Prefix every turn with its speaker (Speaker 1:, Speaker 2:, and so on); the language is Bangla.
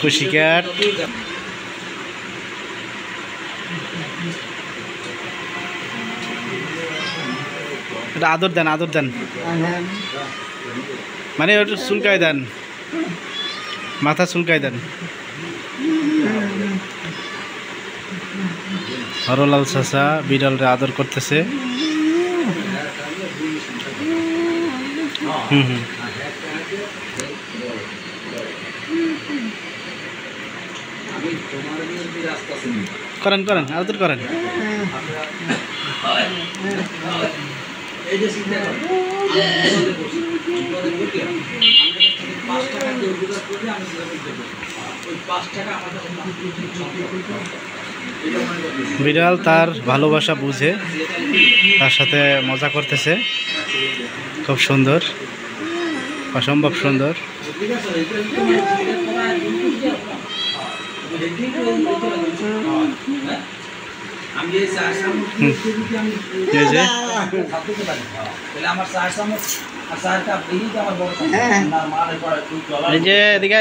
Speaker 1: পুশিক্যাট এটা আদর দেন মানে ওটা চুলকায় দেন, মাথা চুলকায় দেন। হরলাল চাচা বিড়ালরে আদর করতেছে। করেন আদর করেন। বিড়াল তার ভালোবাসা বুঝে তার সাথে মজা করতেছে। খুব সুন্দর, অসম্ভব সুন্দর। এই যে এদিকে